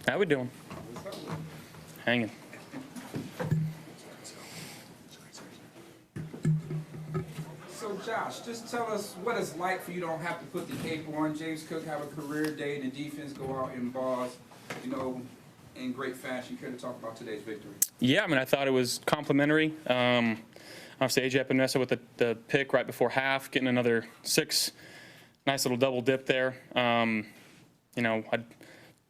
How we doing? Hanging. So Josh, just tell us what it's like for you to don't have to put the cape on. James Cook have a career day and the defense go out in bars, in great fashion. Care to talk about today's victory? Yeah, I mean, I thought it was complimentary. Obviously, AJ Epinesa with the pick right before half, getting another 6. Nice little double dip there.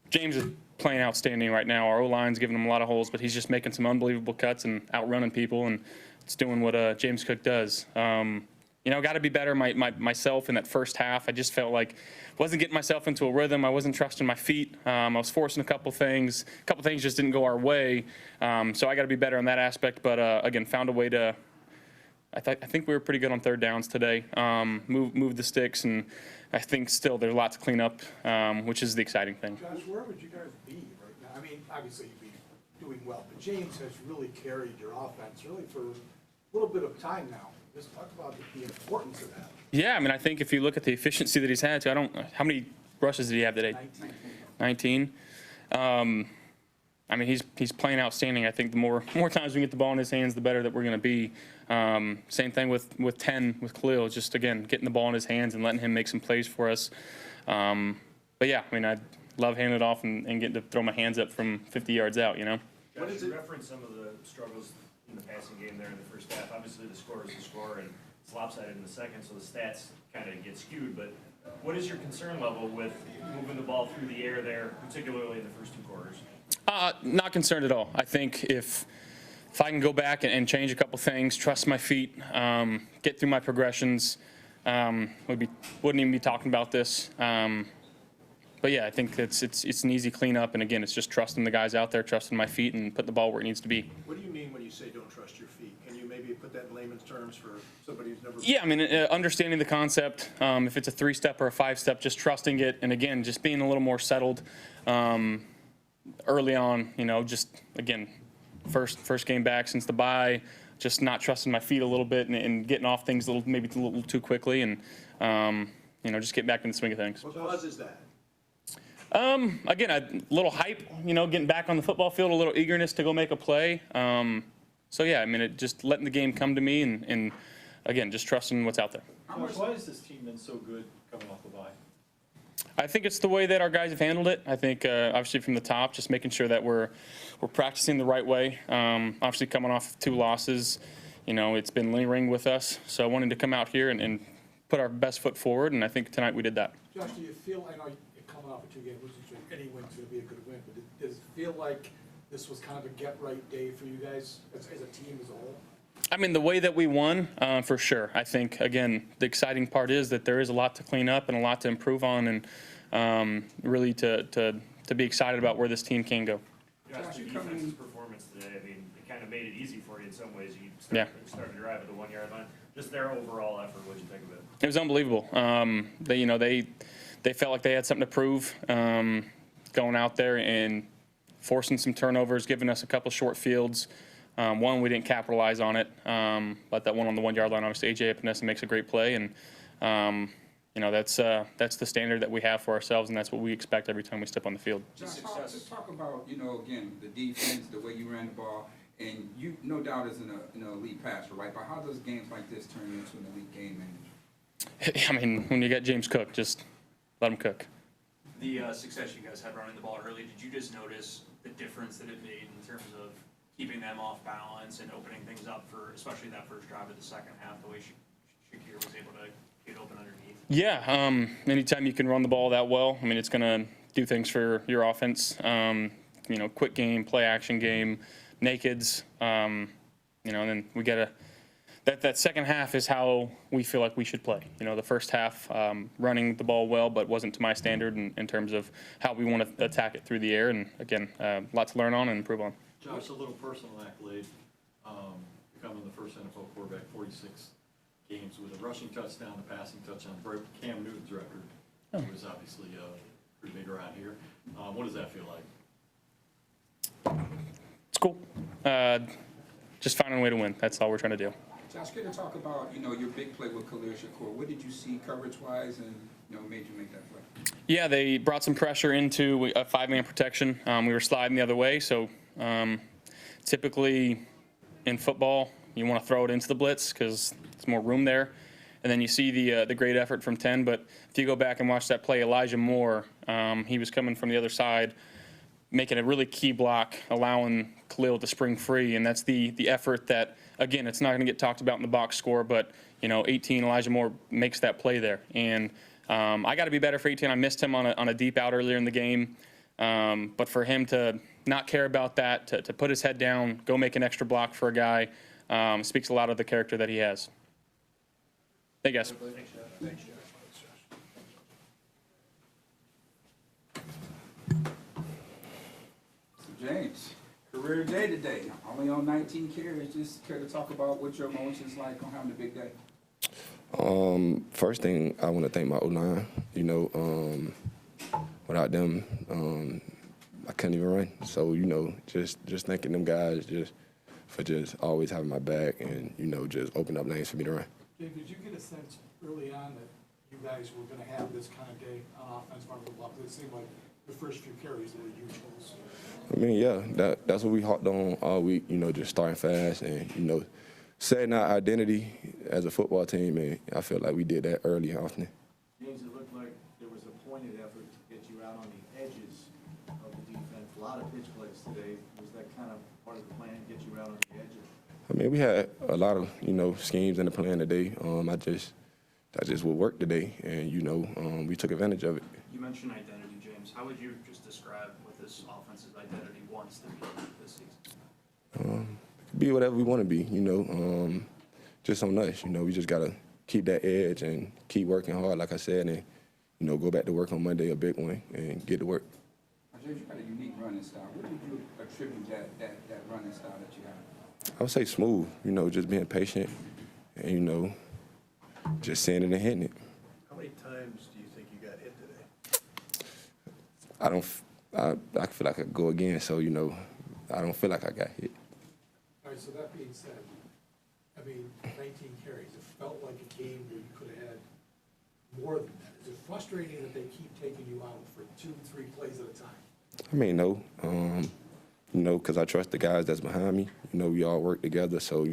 James is playing outstanding right now. Our O-line's giving him a lot of holes, but he's just making some unbelievable cuts and outrunning people, and it's doing what James Cook does. Got to be better myself in that first half. I just felt like wasn't getting myself into a rhythm. I wasn't trusting my feet. I was forcing a couple things. A couple things just didn't go our way. So I got to be better on that aspect. But again, found a way to. I think we were pretty good on third downs today. Move the sticks, and I think still there's a lot to clean up, which is the exciting thing. Josh, where would you guys be right now? I mean, obviously you'd be doing well, but James has really carried your offense really for a little bit of time now. Just talk about the importance of that. Yeah, I mean, I think if you look at the efficiency that he's had, how many rushes did he have today? 19. I mean, he's playing outstanding. I think the more times we get the ball in his hands, the better that we're going to be. Same thing with 10 with Khalil. Just again getting the ball in his hands and letting him make some plays for us. But yeah, I mean, I love handing it off and getting to throw my hands up from 50 yards out. What does it reference some of the struggles in the passing game there in the first half? Obviously, the score is the score, and it's lopsided in the second, so the stats kind of get skewed. But what is your concern level with moving the ball through the air there, particularly in the first 2 quarters? Not concerned at all. I think if I can go back and change a couple things, trust my feet, get through my progressions, wouldn't even be talking about this. But yeah, I think it's an easy cleanup, and again, it's just trusting the guys out there, trusting my feet, and putting the ball where it needs to be. What do you mean when you say don't trust your feet? Can you maybe put that in layman's terms for somebody who's never? Yeah, I mean, understanding the concept. If it's a 3-step or a 5-step, just trusting it, and again, just being a little more settled early on. Just again, first game back since the bye, just not trusting my feet a little bit and getting off things maybe a little too quickly, and just getting back in the swing of things. What causes that? Again, a little hype, getting back on the football field, a little eagerness to go make a play. So yeah, I mean, just letting the game come to me, and again, just trusting what's out there. Why has this team been so good coming off the bye? I think it's the way that our guys have handled it. I think obviously from the top, just making sure that we're practicing the right way. Obviously coming off 2 losses, it's been lingering with us. So I wanted to come out here and put our best foot forward, and I think tonight we did that. Josh, do you feel? I know you're coming off of 2 games, which any win's going to be a good win, but does it feel like this was kind of a get-right day for you guys as a team as a whole? I mean, the way that we won, for sure. I think, again, the exciting part is that there is a lot to clean up and a lot to improve on, and really to be excited about where this team can go. Josh, your defense's performance today, I mean, it kind of made it easy for you in some ways. You started to drive at the 1-yard line. Just their overall effort, what did you think of it? It was unbelievable. They felt like they had something to prove, going out there and forcing some turnovers, giving us a couple short fields. One, we didn't capitalize on it, but that one on the 1-yard line, obviously, AJ Epinesa makes a great play, and that's the standard that we have for ourselves, and that's what we expect every time we step on the field. Josh, talk about again the defense, the way you ran the ball, and you no doubt is an elite passer, right? But how does games like this turn into an elite game manager? I mean, when you got James Cook, just let him cook. The success you guys had running the ball early, did you just notice the difference that it made in terms of keeping them off balance and opening things up for especially that first drive of the second half, the way Shakir was able to get open underneath? Yeah, anytime you can run the ball that well, I mean, it's going to do things for your offense. Quick game, play action game, nakeds, and then we got to that second half is how we feel like we should play. The first half, running the ball well, but wasn't to my standard in terms of how we want to attack it through the air. And again, a lot to learn on and improve on. Josh, a little personal accolade. Becoming the first NFL quarterback 46 games with a rushing touchdown, a passing touchdown, broke Cam Newton's record. It was obviously pretty big around here. What does that feel like? It's cool. Just finding a way to win. That's all we're trying to do. Josh, can you talk about, your big play with Khalil Shakur? What did you see coverage-wise and, made you make that play? Yeah, they brought some pressure into a 5-man protection. We were sliding the other way, so typically in football, you want to throw it into the blitz because there's more room there. And then you see the great effort from 10. But if you go back and watch that play, Elijah Moore, he was coming from the other side, making a really key block, allowing Khalil to spring free. And that's the effort that, again, it's not going to get talked about in the box score, but, 18, Elijah Moore makes that play there. And I got to be better for 18. I missed him on a deep out earlier in the game. But for him to not care about that, to put his head down, go make an extra block for a guy, speaks a lot of the character that he has. Thank you, guys. Thanks, Josh. So James, career day today, only on 19 carries. Just care to talk about what your emotions like on having a big day? First thing, I want to thank my O-line. Without them, I couldn't even run. So, just thanking them guys for always having my back and, just open up lanes for me to run. Dave, did you get a sense early on that you guys were going to have this kind of day on offense? It seemed like the first few carries were huge holes. I mean, yeah, that's what we hopped on all week, just starting fast and, setting our identity as a football team, and I feel like we did that early and often. James, it looked like there was a pointed effort to get you out on the edges of the defense. A lot of pitch plays today. Was that kind of part of the plan, to get you out on the edges? I mean, we had a lot of, schemes in the plan today. I just would work today, and, we took advantage of it. You mentioned identity, James. How would you just describe what this offense's identity wants to be this season? Be whatever we want to be, just on us. We just got to keep that edge and keep working hard, like I said, and, go back to work on Monday, a big one, and get to work. James, you got a unique running style. What would you attribute that running style that you have? I would say smooth, just being patient and, just seeing it and hitting it. How many times do you think you got hit today? I feel like I could go again, so, I don't feel like I got hit. All right, so that being said, 19 carries, it felt like a game where you could have had more than that. Is it frustrating that they keep taking you out for 2-3 plays at a time? I mean, no. Because I trust the guys that's behind me. We all work together, so,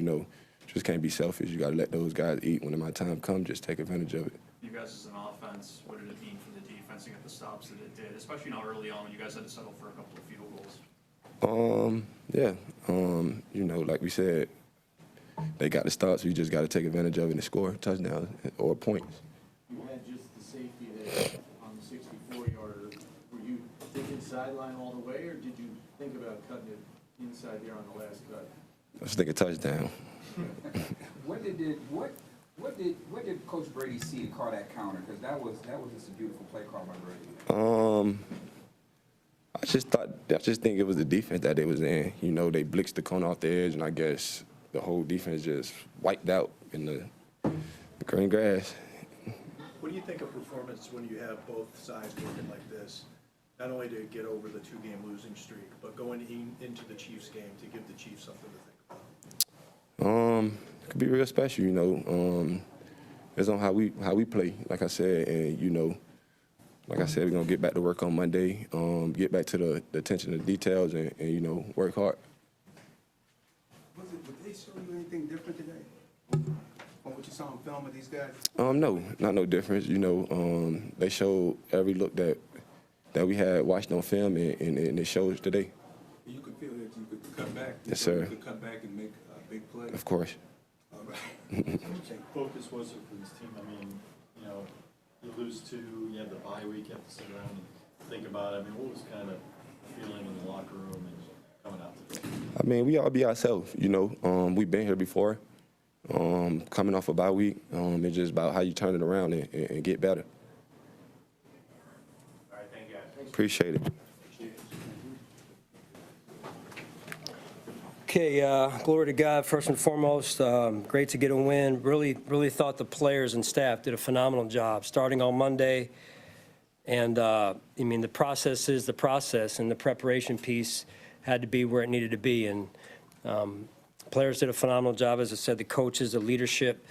just can't be selfish. You got to let those guys eat. When my time comes, just take advantage of it. You guys as an offense, what did it mean for the defense to get the stops that it did, especially early on when you guys had to settle for a couple of field goals? Yeah. Like we said, they got the stops. We just got to take advantage of it and score touchdowns or points. You had just the safety there on the 64-yarder. Were you thinking sideline all the way, or did you think about cutting it inside there on the last cut? I was thinking touchdown. What did Coach Brady see to call that counter? Because that was just a beautiful play call by Brady. I just think it was the defense that they was in. They blitzed the corner off the edge, and I guess the whole defense just wiped out in the green grass. What do you think of performance when you have both sides working like this? Not only to get over the 2-game losing streak, but going into the Chiefs game to give the Chiefs something to think about? It could be real special, It's on how we play, like I said, and like I said, we're gonna get back to work on Monday, get back to the attention to details, and work hard. Did they show you anything different today on what you saw on film of these guys? No, not no difference. They showed every look that we had watched on film, and it shows today. You could feel that you could cut back. Yes, sir. You could cut back and make a big play. Of course. All right. How much focus was it for this team? You lose 2, you have the bye week, you have to sit around and think about it. What was kind of the feeling in the locker room and coming out today? We all be ourselves, We've been here before. Coming off a bye week, it's just about how you turn it around and get better. All right, thank you guys. Appreciate it. Okay, glory to God, first and foremost. Great to get a win. Really thought the players and staff did a phenomenal job starting on Monday. And, the process is the process, and the preparation piece had to be where it needed to be. And Players did a phenomenal job. As I said, the coaches, the leadership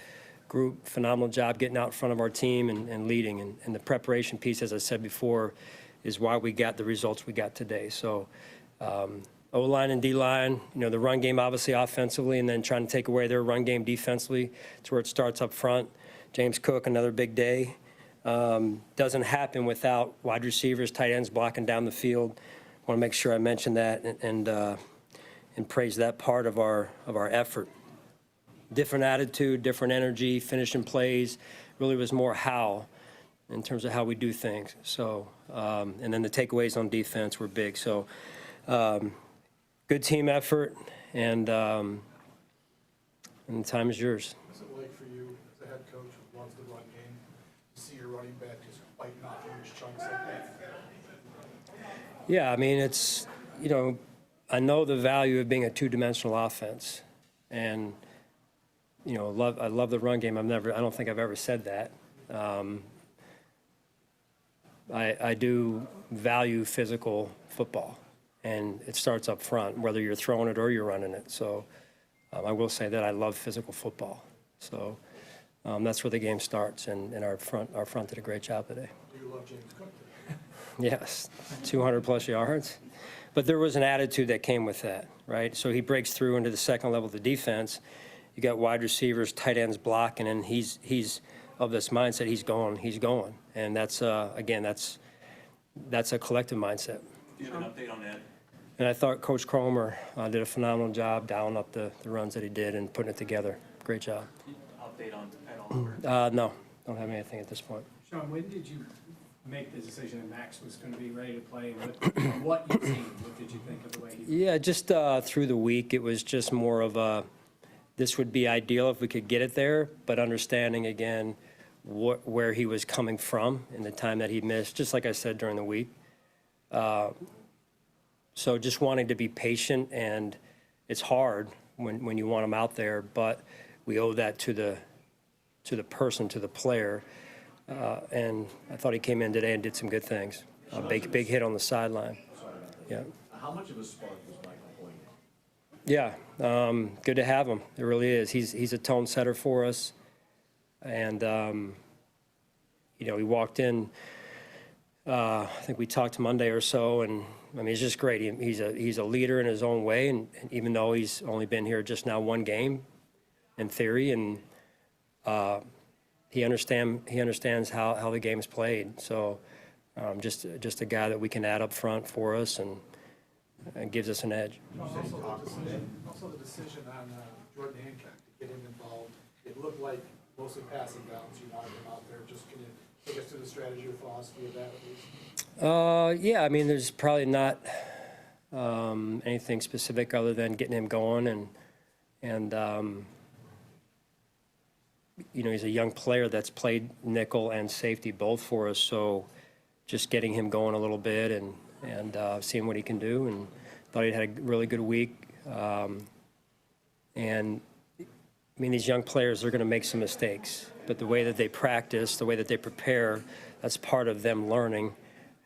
group, phenomenal job getting out in front of our team and leading. And the preparation piece, as I said before, is why we got the results we got today. So O-line and D-line, the run game obviously offensively, and then trying to take away their run game defensively. It's where it starts up front. James Cook, another big day. Doesn't happen without wide receivers, tight ends blocking down the field. Want to make sure I mention that and praise that part of our effort. Different attitude, different energy, finishing plays. Really was more how in terms of how we do things. So, and then the takeaways on defense were big. So, good team effort, and the time is yours. What's it like for you as a head coach who loves the run game, to see your running back just biting off huge chunks like that? Yeah, I mean, it's, I know the value of being a two-dimensional offense, and, I love the run game. I don't think I've ever said that. I do value physical football, and it starts up front, whether you're throwing it or you're running it. So I will say that I love physical football. So that's where the game starts, and our front did a great job today. Do you love James Cook today? Yes, 200-plus yards. But there was an attitude that came with that, right? So he breaks through into the second level of the defense. You got wide receivers, tight ends blocking, and he's of this mindset. He's going. And that's, again, that's a collective mindset. Do you have an update on that? And I thought Coach Cromer did a phenomenal job dialing up the runs that he did and putting it together. Great job. Update on at all? No, don't have anything at this point. Sean, when did you make the decision that Max was going to be ready to play? What you seen? What did you think of the way he? Yeah, just through the week, it was just more of a, this would be ideal if we could get it there, but understanding again where he was coming from and the time that he missed, just like I said during the week. So just wanting to be patient, and it's hard when you want him out there, but we owe that to the person, to the player. And I thought he came in today and did some good things. A big hit on the sideline. Yeah. How much of a spark was Michael playing? Yeah, good to have him. It really is. He's a tone setter for us. And, he walked in, I think we talked Monday or so, and, I mean, he's just great. He's a leader in his own way, and even though he's only been here just now one game, in theory, and he understands how the game's played. So just a guy that we can add up front for us and gives us an edge. Also the decision on Jordan Hancock to get him involved. It looked like mostly passing downs. You wanted him out there. Just can you take us through the strategy or philosophy of that at least? Yeah, I mean, there's probably not anything specific other than getting him going, and he's a young player that's played nickel and safety both for us, so just getting him going a little bit and seeing what he can do, and thought he had a really good week. And I mean, these young players are going to make some mistakes, but the way that they practice, the way that they prepare, that's part of them learning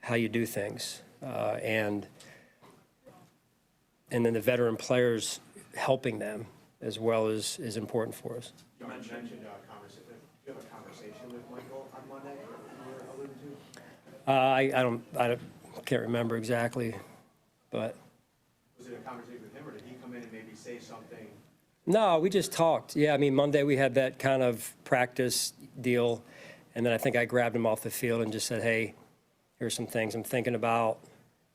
how you do things. And then the veteran players helping them as well is important for us. You mentioned do you have a conversation with Michael on Monday you were alluding to? I can't remember exactly, but. Was it a conversation with him, or did he come in and maybe say something? No, we just talked. Yeah, I mean, Monday we had that kind of practice deal, and then I think I grabbed him off the field and just said, hey, here's some things I'm thinking about,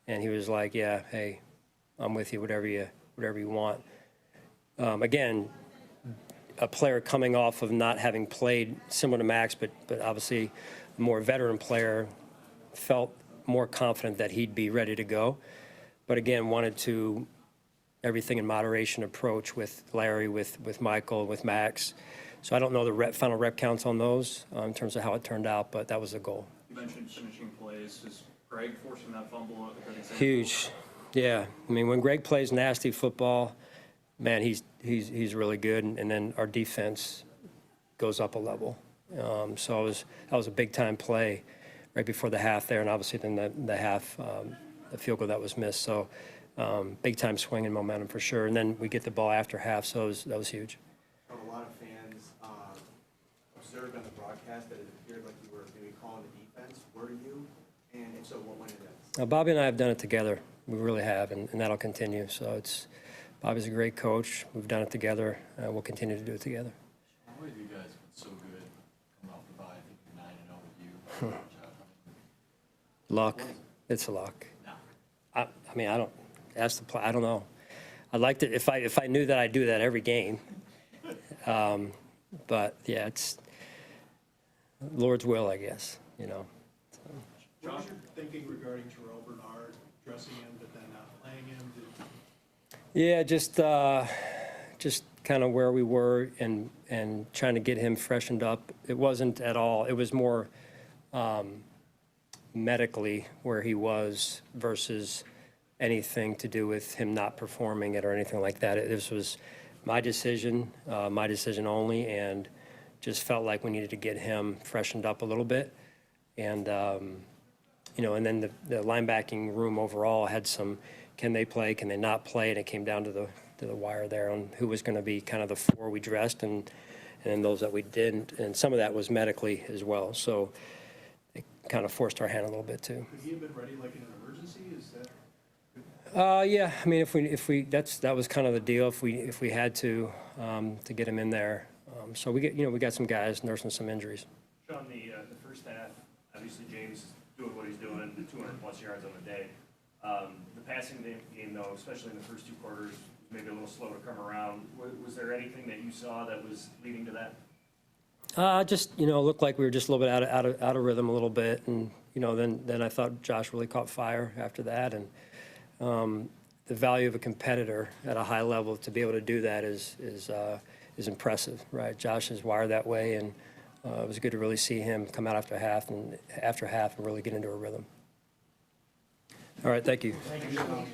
and he was like, yeah, hey, I'm with you, whatever you want. Again, a player coming off of not having played similar to Max, but obviously a more veteran player, felt more confident that he'd be ready to go. But again, wanted to everything in moderation approach with Larry, with Michael, with Max. So I don't know the final rep counts on those in terms of how it turned out, but that was the goal. You mentioned finishing plays. Is Greg forcing that fumble a good example? Huge. Yeah. I mean, when Greg plays nasty football, man, he's really good, and then our defense goes up a level. So that was a big-time play right before the half there, and obviously then the half, the field goal that was missed. So big time swing in momentum for sure. And then we get the ball after half, so that was huge. From a lot of fans observed on the broadcast that it appeared like you were maybe calling the defense. Were you? And if so, what went into that? Bobby and I have done it together. We really have, and that'll continue. So Bobby's a great coach. We've done it together. We'll continue to do it together. Why have you guys been so good coming off the bye? I think you're 9-0 with you. Luck. It's a luck. No. I mean, I don't ask the play. I don't know. I'd like to if I knew that I'd do that every game. But yeah, it's Lord's will, I guess. You know. What was your thinking regarding Terrell Bernard, dressing him but then not playing him? Yeah, just kind of where we were and trying to get him freshened up. It wasn't at all. It was more medically where he was versus anything to do with him not performing it or anything like that. This was my decision only, and just felt like we needed to get him freshened up a little bit. And, you know, and then the linebacking room overall had some, can they play, can they not play? And it came down to the wire there on who was going to be kind of the four we dressed and those that we didn't. And some of that was medically as well. So it kind of forced our hand a little bit too. Could he have been ready like in an emergency? Is that? Yeah, I mean, that was kind of the deal. If we had to get him in there, so we got some guys nursing some injuries. Sean, the first half, obviously James doing what he's doing, the 200+ yards on the day. The passing game, though, especially in the first two quarters, maybe a little slow to come around. Was there anything that you saw that was leading to that? Just looked like we were just a little bit out of rhythm a little bit, and then I thought Josh really caught fire after that, and the value of a competitor at a high level to be able to do that is impressive, right? Josh is wired that way, and it was good to really see him come out after half and really get into a rhythm. All right, thank you. Thank you, Sean.